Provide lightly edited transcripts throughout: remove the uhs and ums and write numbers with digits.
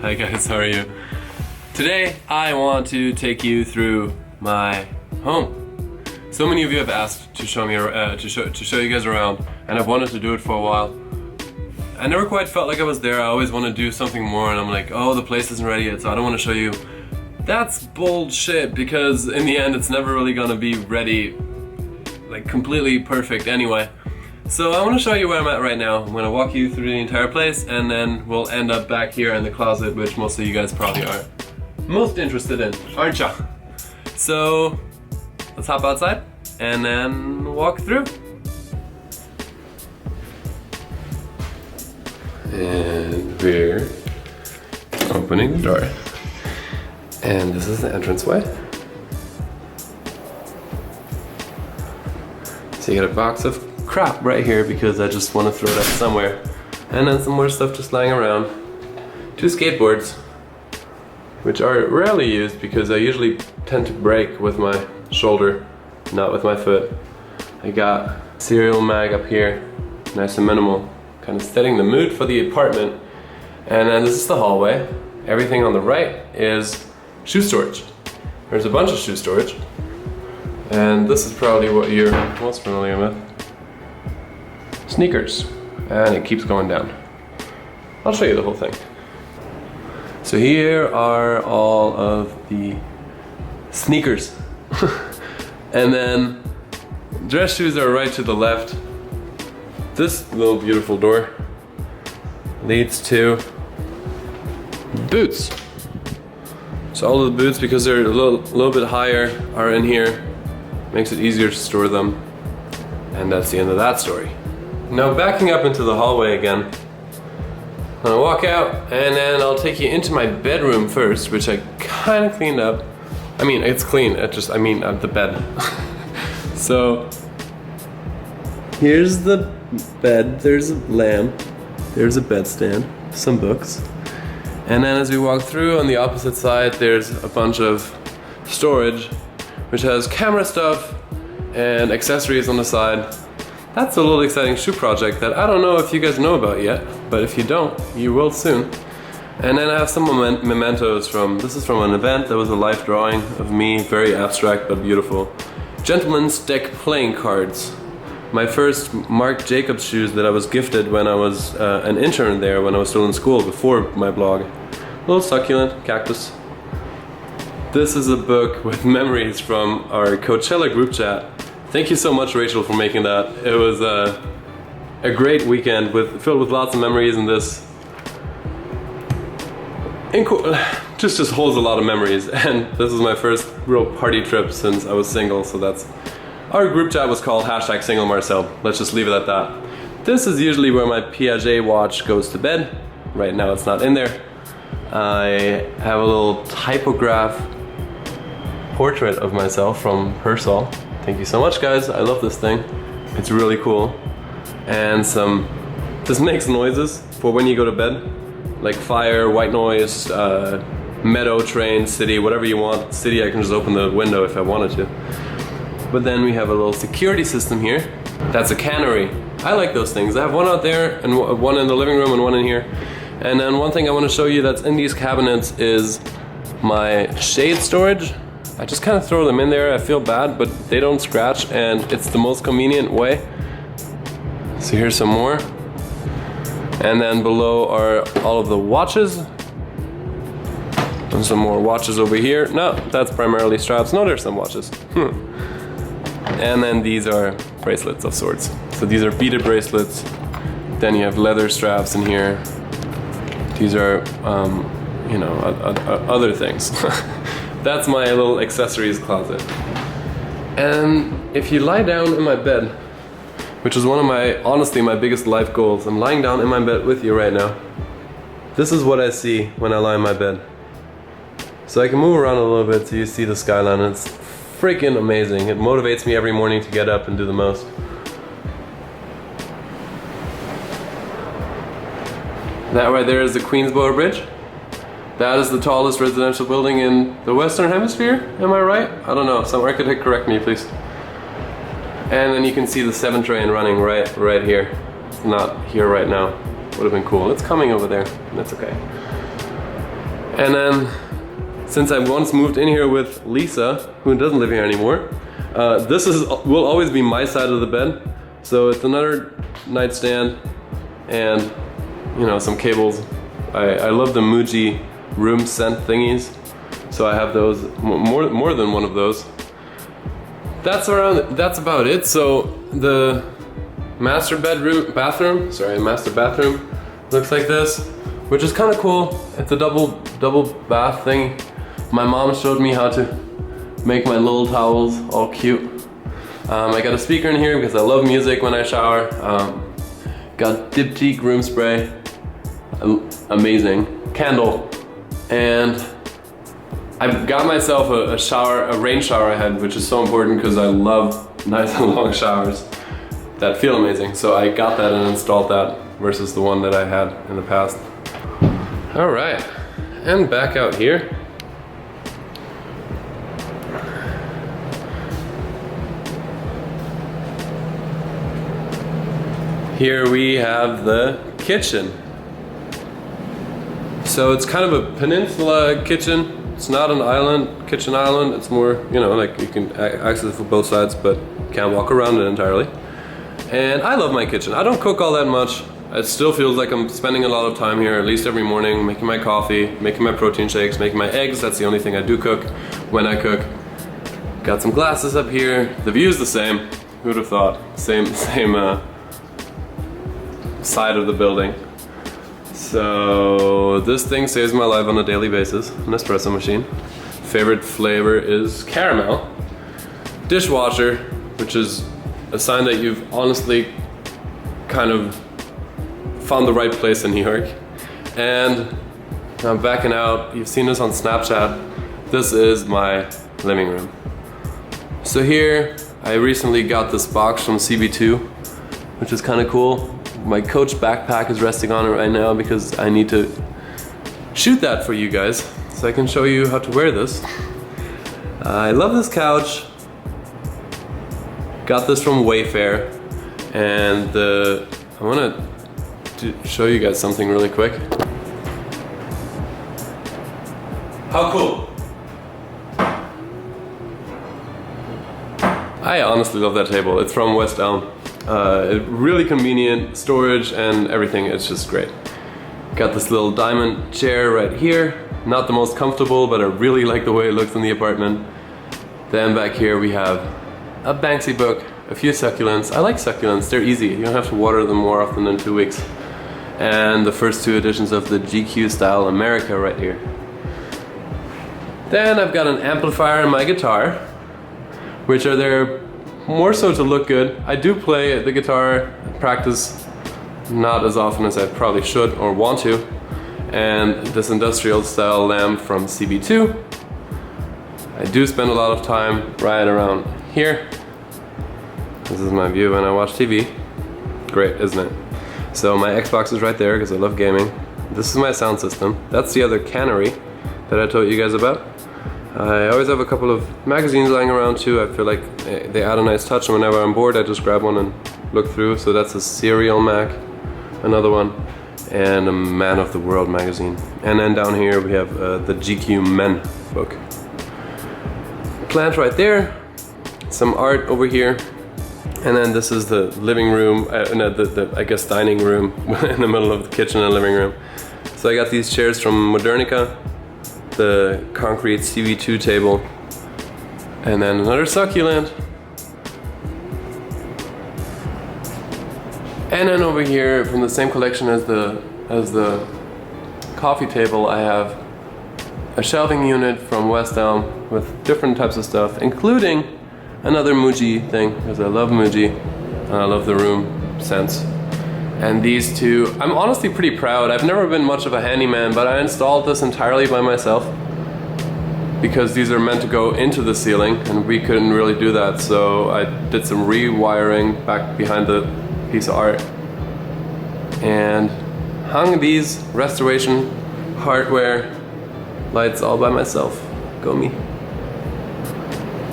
Hi guys, how are you? Today I want to take you through my home. So many of you have asked to show me to show you guys around, and I've wanted to do it for a while. I never quite felt like I was there. I always want to do something more, and I'm like, oh, the place isn't ready yet, so I don't want to show you. That's bullshit, because in the end it's never really gonna be ready, like completely perfect anyway. So I want to show you where I'm at right now. I'm going to walk you through the entire place, and then we'll end up back here in the closet, which most of you guys probably are most interested in, aren't ya? So let's hop outside and then walk through. And we're opening the door. And this is the entranceway. So you get a box of crap right here because I just want to throw that somewhere. And then some more stuff just lying around. 2 skateboards, which are rarely used because I usually tend to break with my shoulder, not with my foot. I got cereal mag up here, nice and minimal, kind of setting the mood for the apartment. And then this is the hallway. Everything on the right is shoe storage. There's a bunch of shoe storage. And this is probably what you're most familiar with. Sneakers. And it keeps going down. I'll show you the whole thing. So here are all of the sneakers. And then dress shoes are right to the left. This little beautiful door leads to boots. So all of the boots, because they're a little bit higher, are in here. Makes it easier to store them. And that's the end of that story. Now backing up into the hallway again. I'm gonna walk out, and then I'll take you into my bedroom first, which I kind of cleaned up. I mean, it's clean, the bed. So here's the bed, there's a lamp, there's a bedstand, some books. And then as we walk through, on the opposite side, there's a bunch of storage, which has camera stuff and accessories on the side. That's a little exciting shoe project that I don't know if you guys know about yet, but if you don't, you will soon. And then I have some mementos this is from an event. There was a life drawing of me, very abstract but beautiful. Gentleman's deck playing cards. My first Marc Jacobs shoes that I was gifted when I was an intern there, when I was still in school, before my blog. A little succulent, cactus. This is a book with memories from our Coachella group chat. Thank you so much, Rachel, for making that. It was a great weekend filled with lots of memories, and this just holds a lot of memories. And this is my first real party trip since I was single, so that's... Our group chat was called #SingleMarcel. Let's just leave it at that. This is usually where my Piaget watch goes to bed. Right now it's not in there. I have a little typograph portrait of myself from Persol. Thank you so much, guys. I love this thing. It's really cool. And this makes noises for when you go to bed. Like fire, white noise, meadow, train, city, whatever you want. City, I can just open the window if I wanted to. But then we have a little security system here. That's a cannery. I like those things. I have one out there, and one in the living room, and one in here. And then one thing I want to show you that's in these cabinets is my shade storage. I just kind of throw them in there. I feel bad, but they don't scratch, and it's the most convenient way. So here's some more. And then below are all of the watches. And some more watches over here. No, that's primarily straps. No, there's some watches. And then these are bracelets of sorts. So these are beaded bracelets. Then you have leather straps in here. These are, other things. That's my little accessories closet. And if you lie down in my bed, which is one of honestly, my biggest life goals. I'm lying down in my bed with you right now. This is what I see when I lie in my bed. So I can move around a little bit so you see the skyline. It's freaking amazing. It motivates me every morning to get up and do the most. That right there is the Queensborough Bridge. That is the tallest residential building in the Western Hemisphere, am I right? I don't know, some architect correct me please. And then you can see the 7 train running right here. It's not here right now. Would have been cool. It's coming over there, that's okay. And then, since I once moved in here with Lisa, who doesn't live here anymore, will always be my side of the bed. So it's another nightstand and, you know, some cables. I love the Muji room scent thingies, so I have those, more than one of those. That's about it. So the master bathroom looks like this, which is kind of cool. It's a double bath thing. My mom showed me how to make my little towels all cute. I got a speaker in here because I love music when I shower. Got Diptyque room spray, amazing. Candle, and I've got myself a rain shower head, which is so important because I love nice and long showers that feel amazing. So I got that and installed that versus the one that I had in the past. All right, and back out here. Here we have the kitchen. So it's kind of a peninsula kitchen. It's not an kitchen island. It's more, you know, like you can access it from both sides, but can't walk around it entirely. And I love my kitchen. I don't cook all that much. It still feels like I'm spending a lot of time here, at least every morning, making my coffee, making my protein shakes, making my eggs. That's the only thing I do cook when I cook. Got some glasses up here. The view's the same. Who would have thought? Same side of the building. So this thing saves my life on a daily basis, an espresso machine. Favorite flavor is caramel. Dishwasher, which is a sign that you've honestly kind of found the right place in New York. And I'm backing out. You've seen this on Snapchat. This is my living room. So here, I recently got this box from CB2, which is kind of cool. My Coach backpack is resting on it right now because I need to shoot that for you guys so I can show you how to wear this. I love this couch. Got this from Wayfair, and I want to show you guys something really quick. How cool! I honestly love that table. It's from West Elm. Really convenient storage and everything. It's just great. Got this little diamond chair right here. Not the most comfortable, but I really like the way it looks in the apartment. Then back here we have a Banksy book, a few succulents. I like succulents, they're easy. You don't have to water them more often than 2 weeks. And the first 2 editions of the GQ Style America right here. Then I've got an amplifier and my guitar, which are there more so to look good. I do play the guitar, practice not as often as I probably should or want to. And this industrial style lamp from CB2. I do spend a lot of time right around here. This is my view when I watch TV. Great, isn't it? So my Xbox is right there because I love gaming. This is my sound system. That's the other cannery that I told you guys about. I always have a couple of magazines lying around too. I feel like they add a nice touch, and whenever I'm bored I just grab one and look through. So that's a Serial Mag, another one, and a Man of the World magazine. And then down here we have the GQ Men book. Plant right there, some art over here, and then this is the living room, I guess dining room in the middle of the kitchen and living room. So I got these chairs from Modernica, the concrete CB2 table, and then another succulent. And then over here, from the same collection as the coffee table, I have a shelving unit from West Elm with different types of stuff, including another Muji thing, because I love Muji and I love the room scents. And these two, I'm honestly pretty proud. I've never been much of a handyman, but I installed this entirely by myself because these are meant to go into the ceiling and we couldn't really do that. So I did some rewiring back behind the piece of art and hung these restoration hardware lights all by myself. Go me.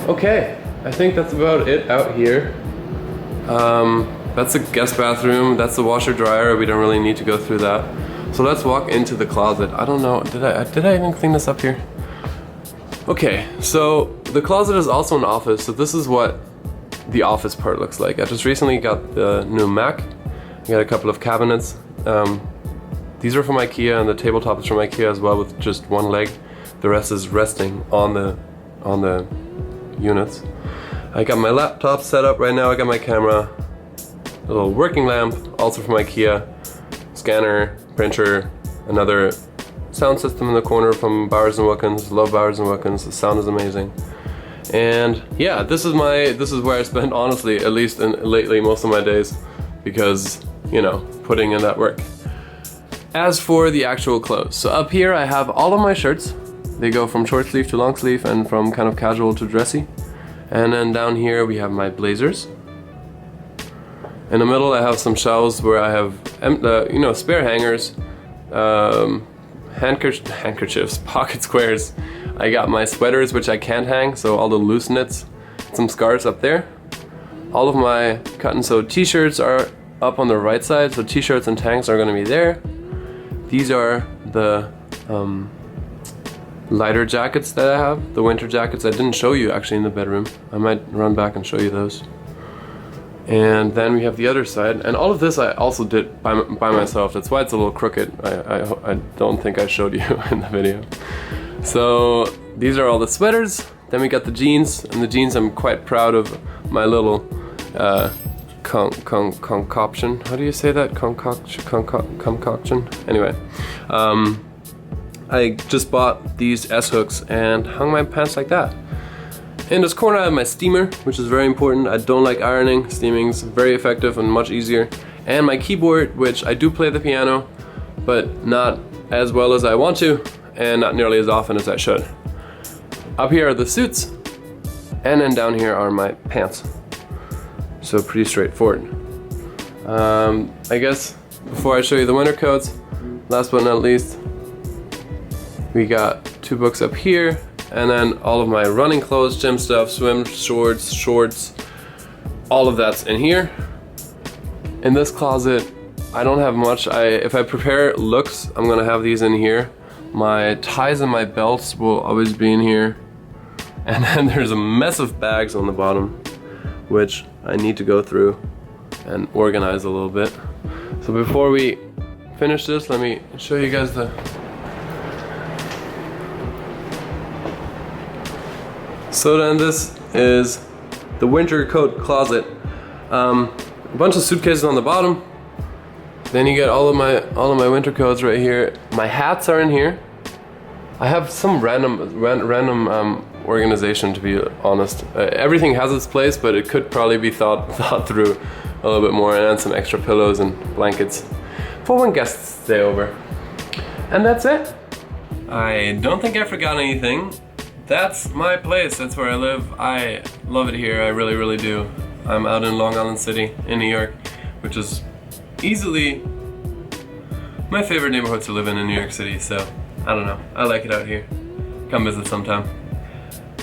Okay, I think that's about it out here. That's a guest bathroom, that's the washer dryer, we don't really need to go through that. So let's walk into the closet. I don't know, did I even clean this up here? Okay, so the closet is also an office, so this is what the office part looks like. I just recently got the new Mac. I got a couple of cabinets. These are from IKEA, and the tabletop is from IKEA as well, with just one leg. The rest is resting on the units. I got my laptop set up right now. I got my camera, a little working lamp, also from IKEA, scanner, printer, another sound system in the corner from Bowers & Wilkins. Love Bowers & Wilkins. The sound is amazing. And yeah, this is where I spend, honestly, at least lately, most of my days, because, you know, putting in that work. As for the actual clothes, so up here I have all of my shirts. They go from short sleeve to long sleeve and from kind of casual to dressy. And then down here we have my blazers. In the middle I have some shelves where I have, you know, spare hangers, handkerchiefs, pocket squares. I got my sweaters, which I can't hang, so all the loose knits, some scarves up there. All of my cut and sew t-shirts are up on the right side, so t-shirts and tanks are going to be there. These are the lighter jackets that I have, the winter jackets I didn't show you actually in the bedroom. I might run back and show you those. And then we have the other side, and all of this I also did by myself. That's why it's a little crooked. I don't think I showed you in the video. So these are all the sweaters. Then we got the jeans, and the jeans I'm quite proud of my little concoction. How do you say that? Concoction? Anyway, I just bought these S-hooks and hung my pants like that. In this corner I have my steamer, which is very important. I don't like ironing. Steaming's very effective and much easier. And my keyboard, which I do play the piano, but not as well as I want to, and not nearly as often as I should. Up here are the suits, and then down here are my pants. So pretty straightforward. I guess before I show you the winter coats, last but not least, we got 2 books up here, and then all of my running clothes, gym stuff, swim shorts, all of that's in here. In this closet, I don't have much. If I prepare looks, I'm gonna have these in here. My ties and my belts will always be in here. And then there's a mess of bags on the bottom, which I need to go through and organize a little bit. So before we finish this, let me show you guys the... So then this is the winter coat closet. A bunch of suitcases on the bottom. Then you get all of my winter coats right here. My hats are in here. I have some random organization, to be honest. Everything has its place, but it could probably be thought through a little bit more, and then some extra pillows and blankets for when guests stay over. And that's it. I don't think I forgot anything. That's my place. That's where I live. I love it here. I really, really do. I'm out in Long Island City in New York, which is easily my favorite neighborhood to live in New York City, so I don't know. I like it out here. Come visit sometime.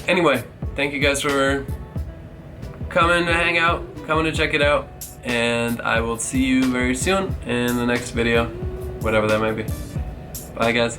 Anyway, thank you guys for coming to hang out, coming to check it out, and I will see you very soon in the next video, whatever that might be. Bye guys.